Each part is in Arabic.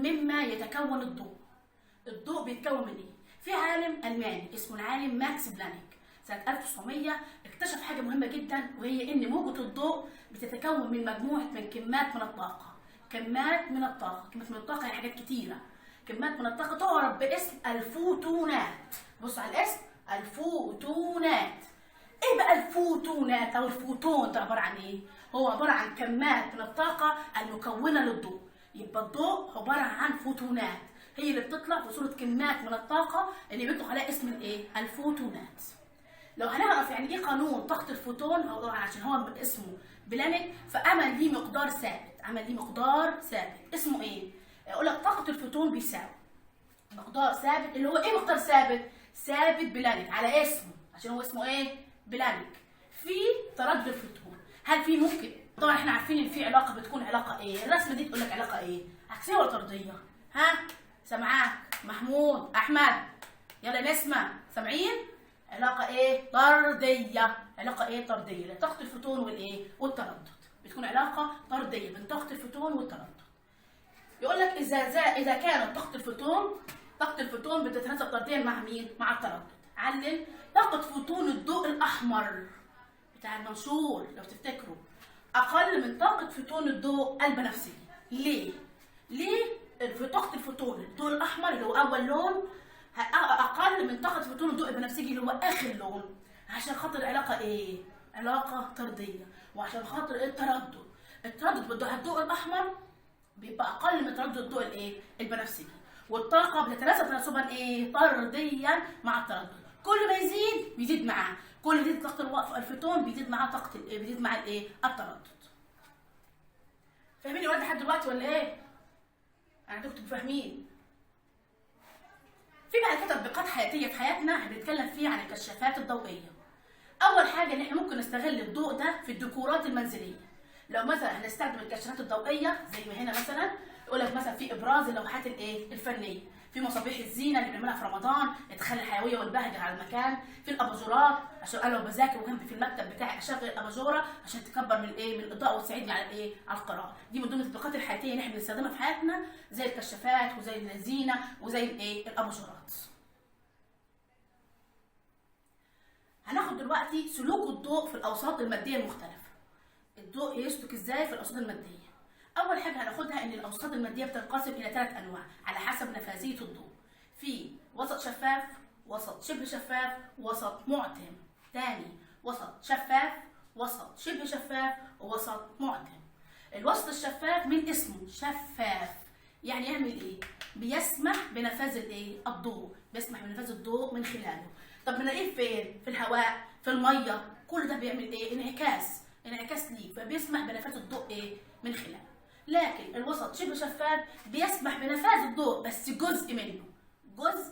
مما يتكون الضوء. الضوء بيتكون من ايه؟ في عالم الماني اسمه العالم ماكس بلانك سنه 1900 اكتشف حاجه مهمه جدا، وهي ان موجه الضوء بتتكون من مجموعه من كمات من الطاقه. كمات من الطاقه يعني حاجات كتيره. كمات من الطاقه تعرف باسم الفوتونات. بص على الاسم، الفوتونات. ايه بقى الفوتونات او الفوتون ده؟ عباره عن ايه؟ هو عباره عن كمات من الطاقه المكونه للضوء. يبقى الضوء عباره عن فوتونات، هي اللي بتطلع في صوره كمات من الطاقه اللي بيطلق عليها اسم الايه؟ الفوتونات. لو هنعرف يعني ايه قانون طاقه الفوتون، او عشان هو من اسمه بلانك، فعمل ليه مقدار ثابت. اسمه ايه؟ يقول لك طاقه الفوتون بيساوي مقدار ثابت، اللي هو ايه مقدار ثابت؟ ثابت بلانك على اسمه، عشان هو اسمه ايه؟ بلانك. في تردد الفوتون. هل في ممكن، طبعا احنا عارفين ان في علاقه، بتكون علاقه ايه؟ الرسمه دي تقول لك علاقه ايه؟ عكسيه ولا طرديه؟ ها؟ سامعاك محمود احمد؟ يلا نسمع. سامعين؟ علاقه ايه؟ طرديه. علاقه ايه؟ طرديه لطاقه الفوتون والايه؟ والتردد. بتكون علاقه طرديه بين طاقه الفوتون والتردد. يقول لك اذا كانت طاقه الفوتون بتتناسب طرديا مع مين؟ مع التردد. علل طاقه فوتون الضوء الاحمر بتاع المنشور لو تفتكروا اقل من طاقه فوتون الضوء البنفسجي. ليه؟ في طاقه الفوتون الضوء الاحمر اللي هو اول لون اقل من طاقه فوتون الضوء البنفسجي اللي هو اخر لون، عشان خاطر علاقه ايه؟ علاقه طرديه. وعشان خاطر التردد بالضوء الاحمر بيبقى اقل من تردد الضوء الايه؟ البنفسجي. والطاقه بتتناسب تناسبا ايه؟ طرديا مع التردد. كل ما بيزيد معاه، كل ما يزيد طاقه الفوتون بيزيد معاه بيزيد مع الايه؟ التردد. فاهمين يا ولاد لحد دلوقتي ولا ايه؟ انا دكتور فاهمين. في بقى تطبيقات حياتيه في حياتنا هنتكلم فيها عن الكشافات الضوئيه. اول حاجه ان احنا ممكن نستغل الضوء ده في الديكورات المنزليه. لو مثلا هنستخدم الكشافات الضوئيه زي ما هنا مثلا يقول لك مثلا في ابراز اللوحات الايه؟ الفنيه، في مصابيح الزينه اللي بنعملها في رمضان تخلي الحيويه والبهجه على المكان، في الاباجورات عشان انا لو بذاكر وجنبي في المكتب بتاعي اشغل الاباجوره عشان تكبر من الايه؟ من الاضاءه وتساعدني على الايه؟ على القراءه. دي من ضمن التطبيقات الحياتيه اللي احنا بنستخدمها في حياتنا زي الكشافات وزي الزينه وزي الايه؟ الاباجورات. هناخد دلوقتي سلوك الضوء في الاوساط الماديه المختلفه. الضوء يسلك ازاي في الاوساط الماديه؟ اول حاجه هناخدها ان الاوساط الماديه بتنقسم الى 3 انواع على حسب نفاذيه الضوء. في وسط شفاف، وسط شبه شفاف، وسط معتم. تاني، وسط شفاف، وسط شبه شفاف، ووسط معتم. الوسط الشفاف من اسمه شفاف، يعني يعمل ايه؟ بيسمح بنفاذ الايه؟ الضوء، بيسمح بنفاذ الضوء من خلاله. طب بنلاقيه فين؟ في الهواء، في الميه، كل ده بيعمل ايه؟ انعكاس ليه، فبيسمح بنفاذ الضوء ايه؟ من خلاله. لكن الوسط شبه شفاف بيسمح بنفاذ الضوء بس جزء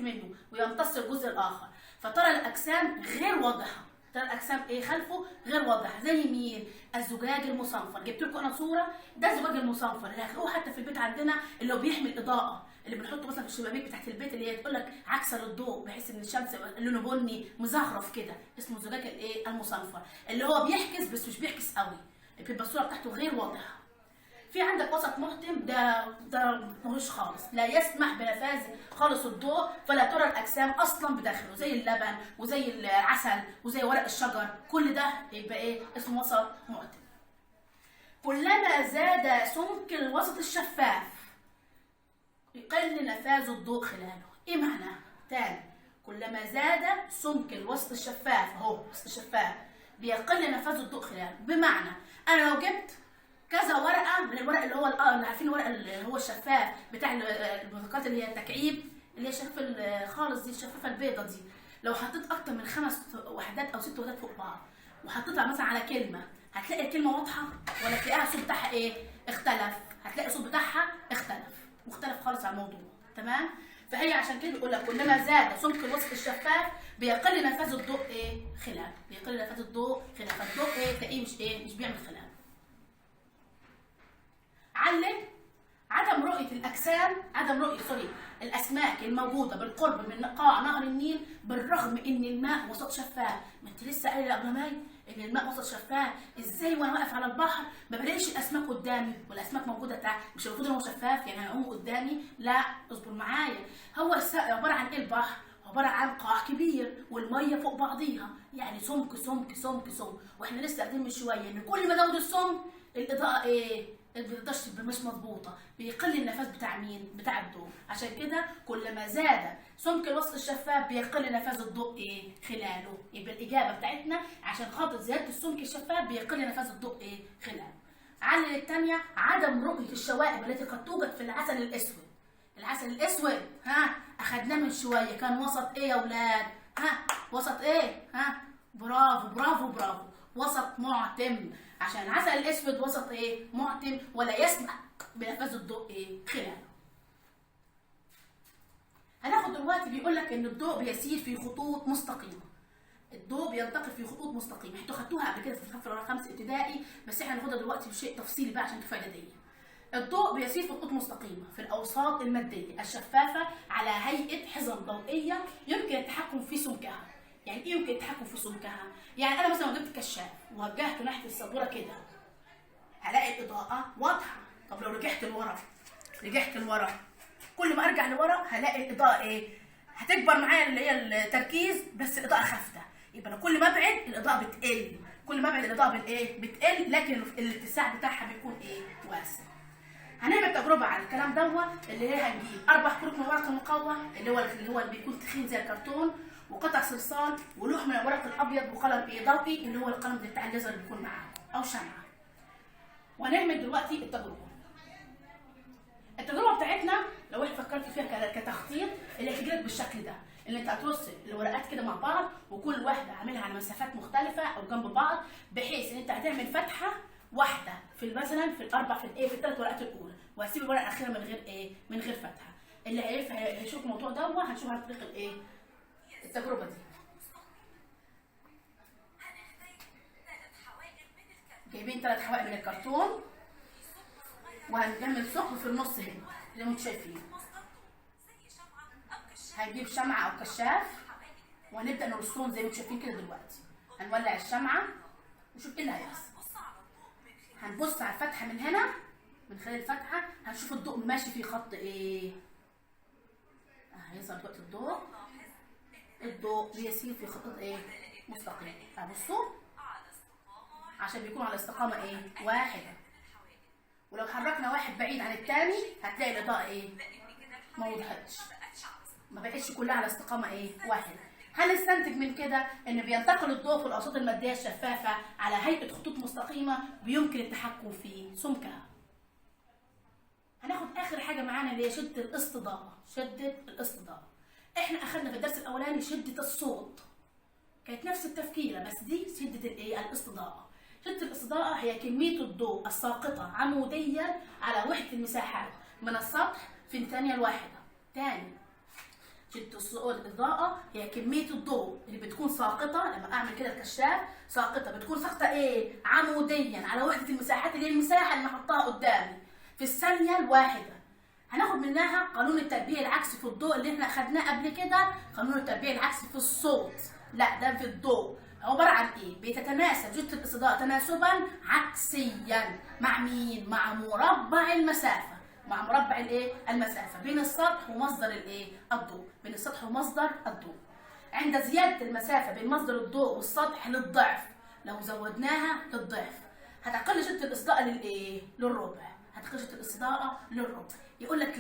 منه ويمتص الجزء الاخر، فترى الاجسام غير واضحه. ترى الاجسام ايه؟ خلفه غير واضحه. زي مين؟ الزجاج المصنفر. جبت لكم انا صوره، ده الزجاج المصنفر اللي هتلاقوه حتى في البيت عندنا، اللي هو بيحمي الاضاءه، اللي بنحطه مثلا في الشبابيك بتاعت البيت، اللي هي تقول لك عكس للضوء بحيث ان الشمس لونه بني مزخرف كده. اسمه الزجاج الايه؟ المصنفر، اللي هو بيحكس بس مش بيحكس قوي، بيبقى الصوره بتاعته غير واضحه. في عندك وسط محتم، ده ملوش خالص، لا يسمح بنفاذ خالص الضوء، فلا ترى الاجسام اصلا بداخله، زي اللبن وزي العسل وزي ورق الشجر، كل ده يبقى ايه؟ اسمه وسط محتم. كلما زاد سمك الوسط الشفاف يقل نفاذ الضوء خلاله. ايه معناه؟ تاني، كلما زاد سمك الوسط الشفاف، اهو الوسط الشفاف بيقل نفاذ الضوء خلاله. بمعنى انا لو جبت كذا ورقه من الورق اللي هو اللي عارفين الورق اللي هو الشفاف بتاع البطاقات اللي هي التكعيب، اللي هي شفافه خالص دي، الشفافه البيضه دي، لو حطيت اكتر من 5 وحدات او 6 وحدات فوق بعض وحطيتها مثلا على كلمه، هتلاقي الكلمه واضحه ولا تلاقيها الصوت بتاعها ايه؟ اختلف. هتلاقي الصوت بتاعها مختلف خالص عن الموضوع. تمام؟ فهي عشان كده بيقول لك كلما زاد سمك الوسط الشفاف بيقل نفاذ الضوء ايه؟ خلاله. فالضوء ايه؟ تلاقيه مش بيعمل خلاله. علم عدم رؤيه الاجسام، الاسماك الموجوده بالقرب من قاع نهر النيل، بالرغم ان الماء وسط شفاف. ما انت لسه قايله يا ابراهيم ان الماء وسط شفاف، ازاي وانا واقف على البحر ما بلاقيش الاسماك قدامي والاسماك موجوده تحت؟ مش المفروض ان هو شفاف يعني هيعوم قدامي؟ لا، اصبر معايا. هو عباره عن ايه البحر؟ عباره عن قاع كبير والميه فوق بعضيها، يعني سمك سمك سمك سمك. واحنا لسه قاعدين من شويه ان كل ما زود السمك الاضاءه ايه؟ البرداش مش مظبوطه، بيقل النفاذ بتاع مين؟ بتاع الضوء. عشان كده كل ما زاد سمك الوسط الشفاف بيقل نفاذ الضوء ايه؟ خلاله. يبقى الاجابه بتاعتنا عشان خاطر زياده السمك الشفاف بيقل نفاذ الضوء ايه؟ خلاله. علل الثانيه عدم رؤيه الشوائب التي قد توجد في العسل الاسود. العسل الاسود اخدناه من شويه، كان وسط ايه يا اولاد؟ وسط ايه؟ برافو برافو برافو، وسط معتم. عشان العسل الاسود وسط ايه؟ معتم ولا يسمح بنفاذ الضوء ايه؟ خلاله. هناخد دلوقتي بيقول لك ان الضوء بيسير في خطوط مستقيمه. الضوء بينتقل في خطوط مستقيمه، انتوا خدتوها قبل كده في الصف الخامس ابتدائي، بس احنا هناخدها دلوقتي بشيء تفصيلي بقى عشان الفائده دي. الضوء بيسير في خطوط مستقيمه في الاوساط الماديه الشفافه على هيئه حزم ضوئيه يمكن التحكم في سمكها. يعني ايه يمكن التحكم في سمكها؟ يعني انا مثلا لو جبت كشاف ووجهته ناحيه السبوره كده هلاقي الاضاءه واضحه. طب لو رجعت لورا كل ما ارجع لورا هلاقي الاضاءه ايه؟ هتكبر معايا اللي هي التركيز، بس الاضاءه خافته. يبقى انا كل ما ابعد الاضاءه بتقل، بتقل، لكن الاتساع بتاعها بيكون ايه؟ واسع. هنعمل تجربه على الكلام دوت، اللي هي هنجيب 4 كروت من الورق المقوى اللي بيكون تخين زي الكرتون، وقطع صلصال، ولوح من الورق الابيض، وقلم ضوئي اللي هو القلم بتاع الليزر اللي بيكون معاهم، او شمعه. وهنعمل دلوقتي التجربه بتاعتنا لو احنا فكرت فيها كتخطيط، اللي هتجيلك بالشكل ده، اللي انت هترص الورقات كده مع بعض، وكل واحده عاملها على مسافات مختلفه او جنب بعض، بحيث ان انت هتعمل فتحه واحده في مثلا في الثلاث ورقات الاولى، وهسيب الورقه الاخيره من غير فتحه. اللي هيشوف الموضوع ده هنشوف عن طريق التجربه دي. جايبين 3 حوائل من الكرتون، وهنعمل ثقب في النص هنا زي ما انتم شايفين. هنجيب شمعه او كشاف وهنبدا نرصهم زي ما انتم شايفين كده. دلوقتي هنولع الشمعه ونشوف ايه اللي هيحصل. هنبص على الفتحه من هنا، من خلال الفتحه هنشوف الضوء ماشي في خط ايه؟ هيظهر دلوقتي الضوء بيسير في خطوط ايه؟ مستقيمه. بصوا عشان بيكون على استقامه ايه؟ واحده. ولو حركنا واحد بعيد عن الثاني هتلاقي الاضاءه ايه؟ ما وضحتش، ما بقتش كلها على استقامه ايه؟ واحده. هنستنتج من كده ان بينتقل الضوء في الاوساط الماديه الشفافه على هيئه خطوط مستقيمه بيمكن التحكم في سمكها. هناخد اخر حاجه معانا اللي هي شده الاستضاءه. احنا اخذنا في الدرس الاولاني شده الصوت، كانت نفس التفكيره، بس دي شده الاستضاءه. شده الاستضاءه هي كميه الضوء الساقطه عموديا على وحده المساحات من السطح في الثانيه الواحده. تاني، شده الاضاءه هي كميه الضوء اللي بتكون ساقطه، لما اعمل كده الكشاف بتكون ساقطه ايه؟ عموديا على وحده المساحات اللي هي المساحه اللي هحطها قدامي في الثانيه الواحده. هناخد منها قانون التربيع العكسي في الضوء اللي احنا اخدناه قبل كده، قانون التربيع العكسي في الصوت. لا، ده في الضوء. عباره عن ايه؟ بتتناسب شده الاستضاءه تناسبا عكسيا مع مين؟ مع مربع المسافه. المسافه بين السطح ومصدر الضوء، عند زياده المسافه بين مصدر الضوء والسطح للضعف، لو زودناها للضعف هتقل شده الاستضاءه للربع. يقول لك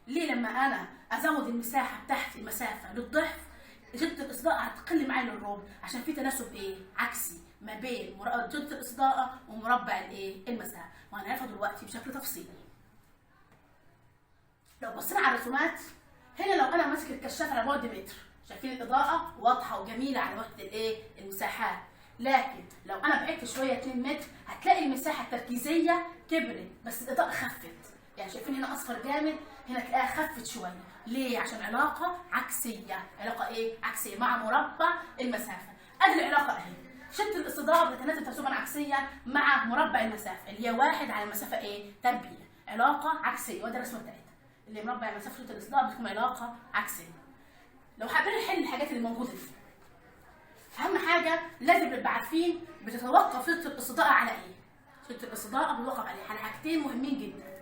ليه لما انا ازود المساحه بتاعت المسافه للضعف شده الاستضاءه هتقل معايا للربع، عشان في تناسب عكسي ما بين شده الاستضاءه ومربع المسافه. وهنعرفها دلوقتي بشكل تفصيلي. لو بصينا على الرسومات هنا، لو انا ماسك الكشاف على بعد متر، شايفين الاضاءه واضحه وجميله على وحده المساحات. لكن لو انا بعدت شويه 2 متر هتلاقي المساحه التركيزيه كبرت بس الاضاءه خفت. يعني شايفين هنا اصفر جامد، هنا تلاقيها خفت شويه. ليه؟ عشان علاقه عكسيه. عكسيه مع مربع المسافه. ادي العلاقه اهي. شده الاستضاءه بتتناسب تناسبا عكسيا مع مربع المسافه اللي هي 1 على المسافه تربيع. علاقه عكسيه، وده الرسمه بتاعتها اللي مربع مسافه خطوط الاصداء بتكون علاقه عكسيه. لو حابين نحل الحاجات اللي موجوده دي، اهم حاجه لازم نبقى عارفين بتتوقف خطه الاصداء على ايه. خطه الاصداء بتتوقف على حاجتين مهمين جدا.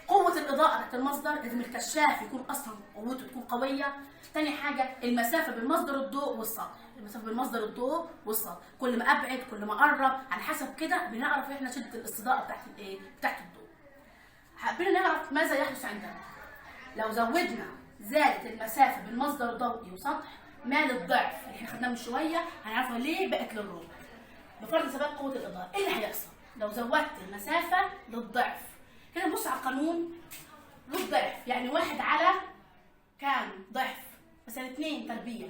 قوه الاضاءه بتاعت المصدر، لازم الكشاف يكون اصلا قوته تكون قويه. تاني حاجه المسافه بين مصدر الضوء والسطح، المسافه بين مصدر الضوء والسطح، كل ما ابعد كل ما اقرب، على حسب كده بنعرف احنا شده الاستضاءه بتاعت الايه؟ بتاعت الضوء. حابين نعرف ماذا يحدث عندنا لو زادت المسافه بين مصدر ضوئي وسطح مال الضعف اللي احنا خدناه من شويه، هنعرفها ليه بقت للربع. بفرض ثبات قوه الاضاءه، ايه اللي هيحصل لو زودت المسافه للضعف؟ كده نبص على القانون للضعف، يعني 1 على كام ضعف؟ مثلا 2 تربيع،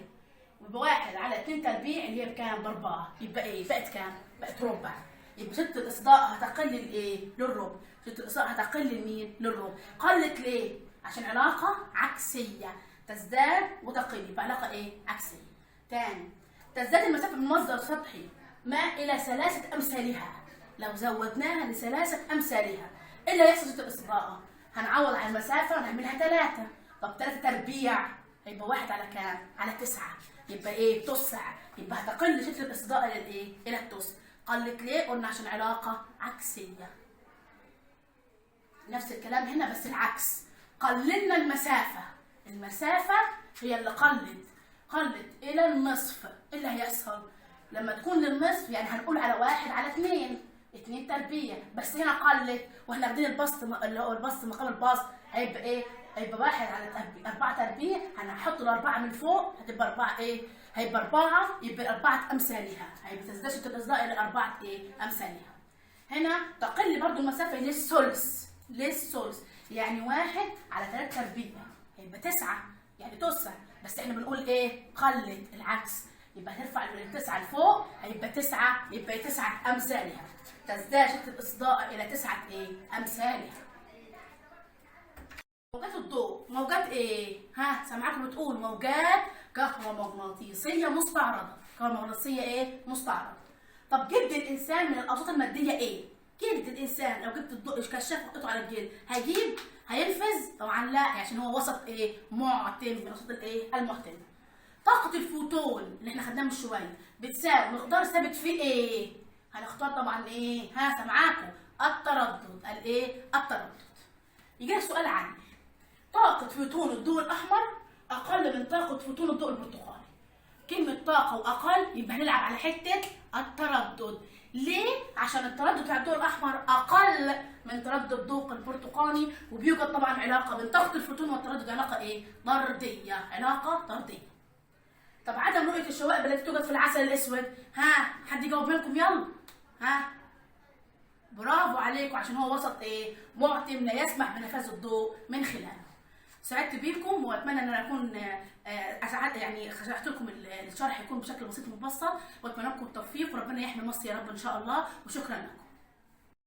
ويبقى 1 على 2 تربيع اللي هي بكام؟ ب4، يبقى ايه؟ بقت كام؟ بقت ربع. يبقى شده الاصداء هتقل لايه؟ للربع. شده الاصداء هتقل لمين؟ للربع. قلت ليه؟ عشان علاقه عكسيه، تزداد وتقل، يبقى علاقه ايه؟ عكسيه. تاني، تزداد المسافه من مصدر سطحي ما الى 3 امثالها. لو زودناها ل3 امثالها، ايه اللي هيحصل شده الاصداء؟ هنعوض على المسافه ونعملها 3. طب 3 تربيع هيبقى 1 على كام؟ على 9، يبقى ايه؟ تسع. يبقى هتقل شده الاصداء الى الايه؟ الى التسع. قلت ليه؟ قلنا عشان علاقه عكسيه. نفس الكلام هنا بس العكس، قللنا المسافه هي اللي قلت الى النصف. ايه اللي هيحصل لما تكون للنصف؟ يعني هنقول على 1 على 2 تربيع، بس هنا قلت واحنا واخدين البسط اللي هو البسط مقام البسط، هيبقى ايه؟ هيبقى 1 على 4 تربيع، هنحط ال4 من فوق هتبقى 4 ايه؟ هيبقى 4، يبقى 4 امثالها، هيبقى تزداد شده الاصداء الى 4 ايه؟ امثالها. هنا تقل برضو المسافه للثلث، يعني 1 على 3 تربيع هيبقى 9، يعني تسع، بس احنا بنقول ايه؟ قلت، العكس. يبقى هنرفع ال9 لفوق، هيبقى 9، يبقى 9 امثالها، تزداد شده الاصداء الى 9 ايه؟ امثالها. موجات الضوء موجات ايه؟ سامعاكم بتقول موجات كهرومغناطيسيه مستعرضه. كهرومغناطيسيه ايه؟ مستعرضه. طب جلد الانسان من الاوساط الماديه ايه؟ جلد الانسان لو جبت الضوء كشاف وحطيته على الجلد هينفذ؟ طبعا لا، عشان هو وسط ايه؟ معتم، من الاوساط الايه؟ المعتمه. طاقه الفوتون اللي احنا خدناها من شويه بتساوي مقدار ثابت في ايه؟ هنختار طبعا ايه؟ سامعاكم التردد. الايه؟ التردد. يجي لك سؤال عني، طاقة فوتون الضوء الأحمر أقل من طاقة فوتون الضوء البرتقالي. كلمة طاقة وأقل يبقى هنلعب على حتة التردد. ليه؟ عشان التردد بتاع الضوء الأحمر أقل من تردد الضوء البرتقالي، وبيوجد طبعا علاقة بين طاقة الفوتون والتردد، علاقة إيه؟ طردية، علاقة طردية. طب عدم رؤية الشوائب التي توجد في العسل الأسود، حد يجاوب منكم؟ يلا. برافو عليكم، عشان هو وسط ايه؟ معتم، لا يسمح بنفاذ الضوء من خلاله. سعدت بيكم واتمنى ان انا اكون يعني شرحت لكم الشرح يكون بشكل بسيط ومبسط، واتمنى لكم التوفيق وربنا يحمي مصر يا رب ان شاء الله، وشكرا لكم.